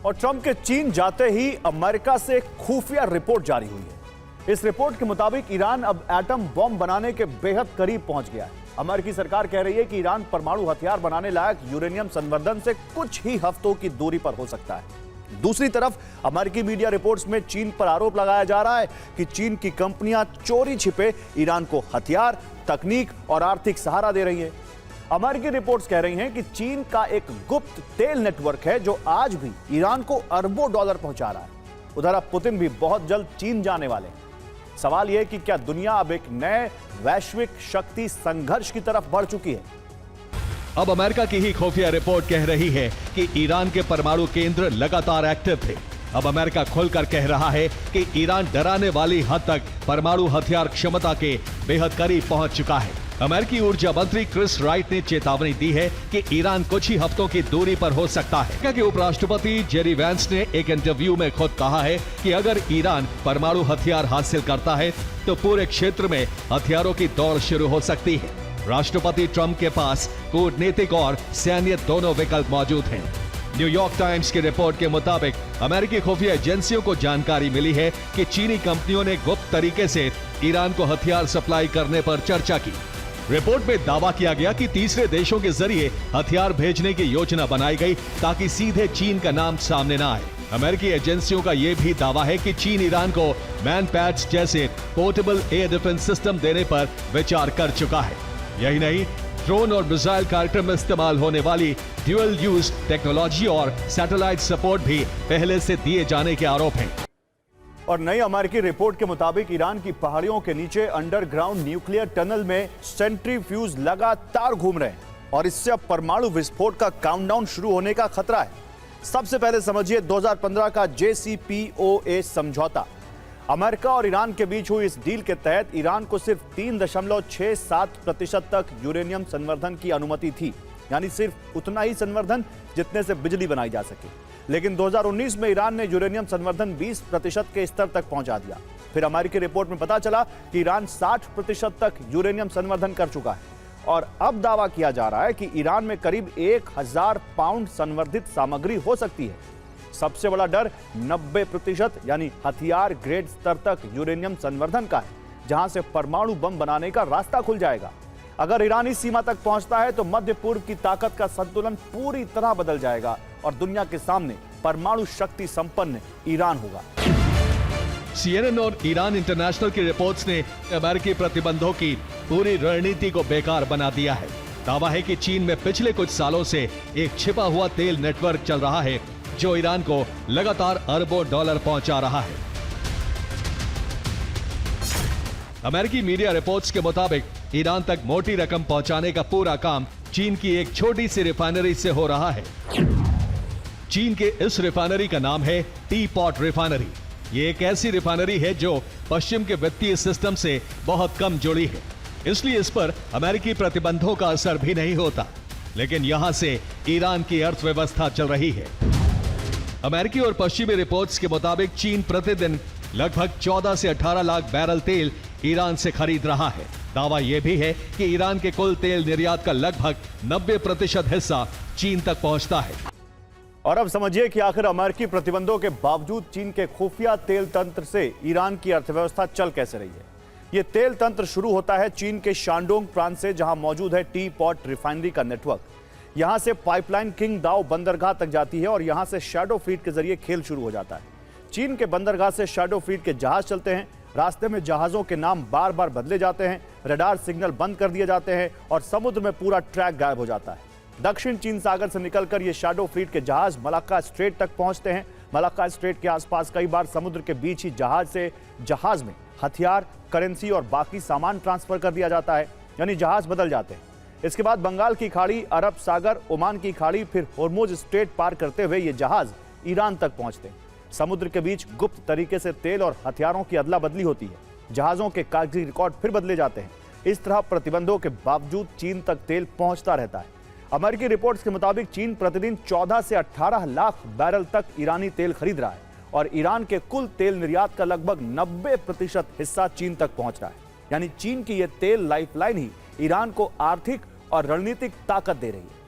और ट्रंप के चीन जाते ही अमेरिका से एक खुफिया रिपोर्ट जारी हुई है। इस रिपोर्ट के मुताबिक ईरान अब एटम बॉम्ब बनाने के बेहद करीब पहुंच गया है। अमेरिकी सरकार कह रही है कि ईरान परमाणु हथियार बनाने लायक यूरेनियम संवर्धन से कुछ ही हफ्तों की दूरी पर हो सकता है। दूसरी तरफ अमेरिकी मीडिया रिपोर्ट्स में चीन पर आरोप लगाया जा रहा है कि चीन की कंपनियां चोरी छिपे ईरान को हथियार, तकनीक और आर्थिक सहारा दे रही हैं। अमेरिकी रिपोर्ट्स कह रही हैं कि चीन का एक गुप्त तेल नेटवर्क है जो आज भी ईरान को अरबों डॉलर पहुंचा रहा है। उधर अब पुतिन भी बहुत जल्द चीन जाने वाले हैं। सवाल यह कि क्या दुनिया अब एक नए वैश्विक शक्ति संघर्ष की तरफ बढ़ चुकी है? अब अमेरिका की ही खुफिया रिपोर्ट कह रही है कि ईरान के परमाणु केंद्र लगातार एक्टिव थे। अब अमेरिका खुलकर कह रहा है कि ईरान डराने वाली हद तक परमाणु हथियार क्षमता के बेहद करीब पहुंच चुका है। अमेरिकी ऊर्जा मंत्री क्रिस राइट ने चेतावनी दी है कि ईरान कुछ ही हफ्तों की दूरी पर हो सकता है। क्योंकि उपराष्ट्रपति जेरी वैंस ने एक इंटरव्यू में खुद कहा है कि अगर ईरान परमाणु हथियार हासिल करता है तो पूरे क्षेत्र में हथियारों की दौड़ शुरू हो सकती है। राष्ट्रपति ट्रंप के पास कूटनीतिक और सैन्य दोनों विकल्प मौजूद हैं। न्यूयॉर्क टाइम्स की रिपोर्ट के मुताबिक अमेरिकी खुफिया एजेंसियों को जानकारी मिली है कि चीनी कंपनियों ने गुप्त तरीके से ईरान को हथियार सप्लाई करने पर चर्चा की। रिपोर्ट में दावा किया गया कि तीसरे देशों के जरिए हथियार भेजने की योजना बनाई गई ताकि सीधे चीन का नाम सामने न आए। अमेरिकी एजेंसियों का यह भी दावा है कि चीन ईरान को मैन पैड्स जैसे पोर्टेबल एयर डिफेंस सिस्टम देने पर विचार कर चुका है। यही नहीं, ड्रोन और मिसाइल कार्यक्रम में इस्तेमाल होने वाली ड्यूअल यूज टेक्नोलॉजी और सैटेलाइट सपोर्ट भी पहले से दिए जाने के आरोप हैं। और नई अमेरिकी रिपोर्ट के मुताबिक ईरान की पहाड़ियों के नीचे अंडरग्राउंड न्यूक्लियर टनल में सेंट्रीफ्यूज लगातार घूम रहे हैं और इससे अब परमाणु विस्फोट का काउंटडाउन शुरू होने का खतरा है। सबसे पहले समझिए 2015 का JCPOA समझौता। अमेरिका और ईरान के बीच हुई इस डील के तहत ईरान को सिर्फ 3.67% तक यूरेनियम संवर्धन की अनुमति थी, यानी सिर्फ उतना ही संवर्धन जितने से बिजली बनाई जा सके। लेकिन 2019 में ईरान ने यूरेनियम संवर्धन 20% के स्तर तक पहुंचा दिया। फिर अमेरिकी रिपोर्ट में पता चला कि ईरान 60% तक यूरेनियम संवर्धन कर चुका है और अब दावा किया जा रहा है कि ईरान में करीब 1000 पाउंड संवर्धित सामग्री हो सकती है। सबसे बड़ा डर 90% यानी हथियार ग्रेड स्तर तक यूरेनियम संवर्धन का है, जहां से परमाणु बम बनाने का रास्ता खुल जाएगा। अगर ईरान इस सीमा तक पहुंचता है तो मध्य पूर्व की ताकत का संतुलन पूरी तरह बदल जाएगा और दुनिया के सामने परमाणु शक्ति संपन्न ईरान होगा। CNN और ईरान इंटरनेशनल की रिपोर्ट्स ने अमेरिकी प्रतिबंधों की पूरी रणनीति को बेकार बना दिया है। दावा है कि चीन में पिछले कुछ सालों से एक छिपा हुआ तेल नेटवर्क चल रहा है जो ईरान को लगातार अरबों डॉलर पहुंचा रहा है। अमेरिकी मीडिया रिपोर्ट्स के मुताबिक ईरान तक मोटी रकम पहुंचाने का पूरा काम चीन की एक छोटी सी रिफाइनरी से हो रहा है। चीन के इस रिफाइनरी का नाम है टी पॉट रिफाइनरी। ये एक ऐसी रिफाइनरी है जो पश्चिम के वित्तीय सिस्टम से बहुत कम जुड़ी है, इसलिए इस पर अमेरिकी प्रतिबंधों का असर भी नहीं होता। लेकिन यहां से ईरान की अर्थव्यवस्था चल रही है। अमेरिकी और पश्चिमी रिपोर्ट्स के मुताबिक चीन प्रतिदिन लगभग 14 से 18 लाख बैरल तेल ईरान से खरीद रहा है। दावा यह भी है कि ईरान के कुल तेल निर्यात का लगभग 90% हिस्सा चीन तक पहुंचता है। और अब समझिए कि आखिर अमेरिकी प्रतिबंधों के बावजूद चीन के खुफिया तेल तंत्र से ईरान की अर्थव्यवस्था चल कैसे रही है। यह तेल तंत्र शुरू होता है चीन के शांडोंग प्रांत से, जहां मौजूद है टी पॉट रिफाइनरी का नेटवर्क। यहां से पाइपलाइन किंग दाओ बंदरगाह तक जाती है और यहां से शैडो फ्लीट के जरिए खेल शुरू हो जाता है। चीन के बंदरगाह से शैडो फ्लीट के जहाज चलते हैं। रास्ते में जहाजों के नाम बार बार बदले जाते हैं, रडार सिग्नल बंद कर दिए जाते हैं और समुद्र में पूरा ट्रैक गायब हो जाता है। दक्षिण चीन सागर से निकलकर ये शैडो फ्लीट के जहाज मलाक्का स्ट्रेट तक पहुंचते हैं। मलाक्का स्ट्रेट के आसपास कई बार समुद्र के बीच ही जहाज से जहाज में हथियार, करेंसी और बाकी सामान ट्रांसफर कर दिया जाता है, यानी जहाज बदल जाते हैं। इसके बाद बंगाल की खाड़ी, अरब सागर, ओमान की खाड़ी, फिर होर्मुज स्ट्रेट पार करते हुए ये जहाज ईरान तक पहुंचते हैं। समुद्र के बीच गुप्त तरीके से तेल और हथियारों की अदला बदली होती है। जहाजों के कागजी रिकॉर्ड फिर बदले जाते हैं। इस तरह प्रतिबंधों के बावजूद चीन तक तेल पहुंचता रहता है। अमेरिकी रिपोर्ट्स के मुताबिक चीन प्रतिदिन 14 से 18 लाख बैरल तक ईरानी तेल खरीद रहा है और ईरान के कुल तेल निर्यात का लगभग 90% हिस्सा चीन तक पहुंच रहा है। यानी चीन की यह तेल लाइफलाइन ही ईरान को आर्थिक और रणनीतिक ताकत दे रही है।